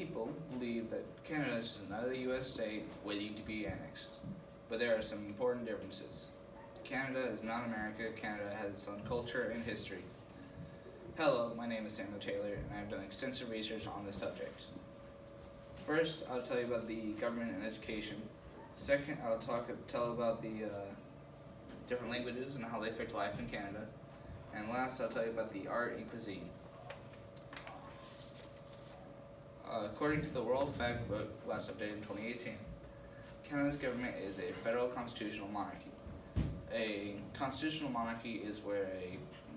people believe that Canada is just another U.S. state waiting to be annexed, but there are some important differences. Canada is not America. Canada has its own culture and history. Hello, my name is Samuel Taylor, and I've done extensive research on this subject. First, I'll tell you about the government and education. Second, I'll tell about the different languages and how they affect life in Canada. And last, I'll tell you about the art and cuisine. According to the World Factbook, last updated in 2018, Canada's government is a federal constitutional monarchy. A constitutional monarchy is where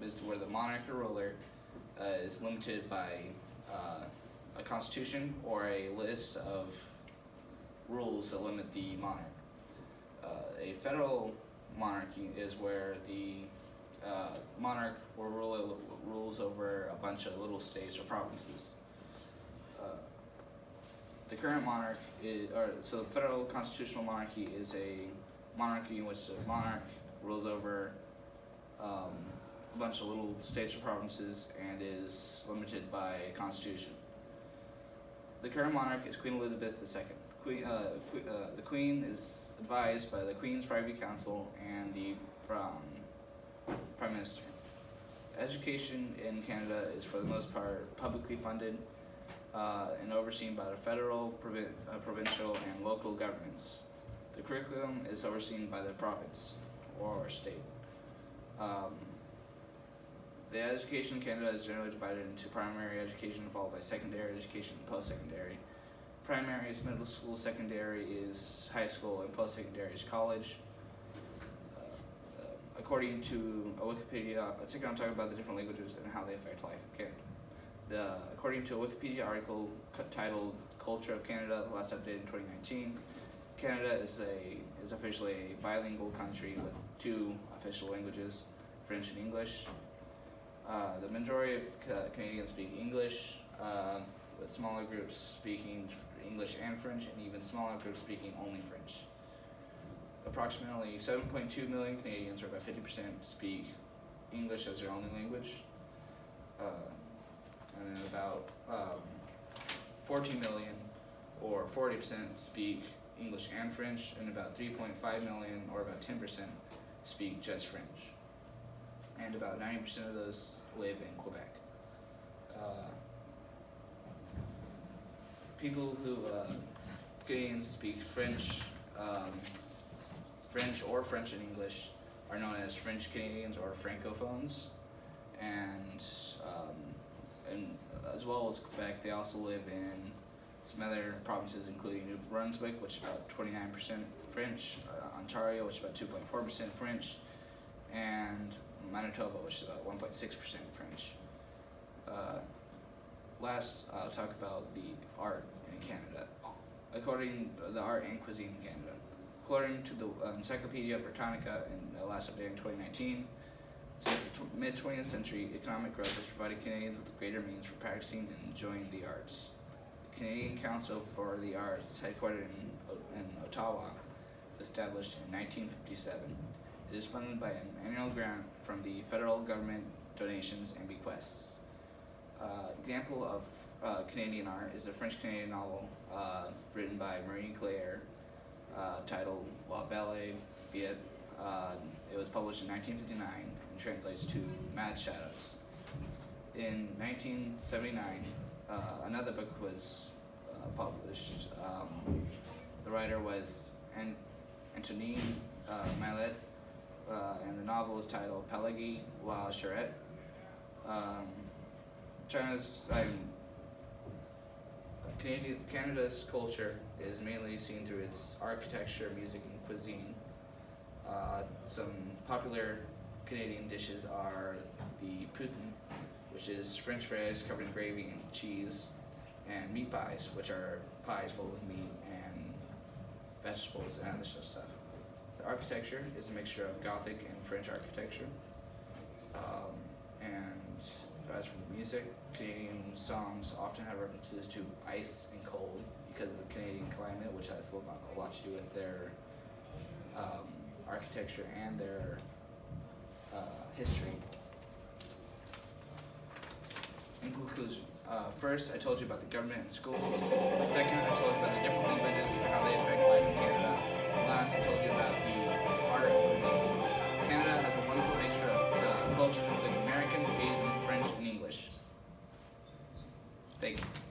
the monarch or ruler is limited by a constitution or a list of rules that limit the monarch. A federal monarchy is where the monarch or ruler rules over a bunch of little states or provinces. The current monarch so the federal constitutional monarchy is a monarchy in which the monarch rules over a bunch of little states or provinces and is limited by a constitution. The current monarch is Queen Elizabeth II. The Queen is advised by the Queen's Privy Council and the Prime Minister. Education in Canada is for the most part publicly funded and overseen by the federal, provincial, and local governments. The curriculum is overseen by the province or state. The education in Canada is generally divided into primary education followed by secondary education and post-secondary. Primary is middle school, secondary is high school, and post-secondary is college. According to a Wikipedia, let's take on talk about the different languages and how they affect life in Canada. According to a Wikipedia article titled "Culture of Canada," last updated in 2019, Canada is officially a bilingual country with two official languages, French and English. The majority of Canadians speak English, with smaller groups speaking English and French, and even smaller groups speaking only French. Approximately 7.2 million Canadians, or about 50%, speak English as their only language. And then about 14 million, or 40%, speak English and French, and about 3.5 million, or about 10%, speak just French. And about 90% of those live in Quebec. People who Canadians speak French or French and English are known as French Canadians or Francophones, and as well as Quebec, they also live in some other provinces, including New Brunswick, which is about 29% French, Ontario, which is about 2.4% French, and Manitoba, which is about 1.6% French. Last, I'll talk about the art in Canada. According to the art and cuisine in Canada. According to the Encyclopedia Britannica in the last update in 2019, since the mid-20th century, economic growth has provided Canadians with greater means for practicing and enjoying the arts. The Canadian Council for the Arts, headquartered in Ottawa, established in 1957. It is funded by an annual grant from the federal government, donations, and bequests. Example of Canadian art is the French-Canadian novel written by Marie Claire, titled La Belle Bête. It was published in 1959 and translates to Mad Shadows. In 1979, another book was published. The writer was Antoine Mallet, and the novel was titled Pélagie la Charrette. Canada's culture is mainly seen through its architecture, music, and cuisine. Some popular Canadian dishes are the poutine, which is French fries covered in gravy and cheese, and meat pies, which are pies full of meat and vegetables and other stuff. The architecture is a mixture of Gothic and French architecture. And as for the music, Canadian songs often have references to ice and cold because of the Canadian climate, which has a lot to do with their architecture and their history. In conclusion. First, I told you about the government and schools. Second, I told you about the different languages and how they affect life in Canada. And last, I told you about the art and cuisine. Canada has a wonderful mixture of cultures, including American, Asian, French, and English. Thank you.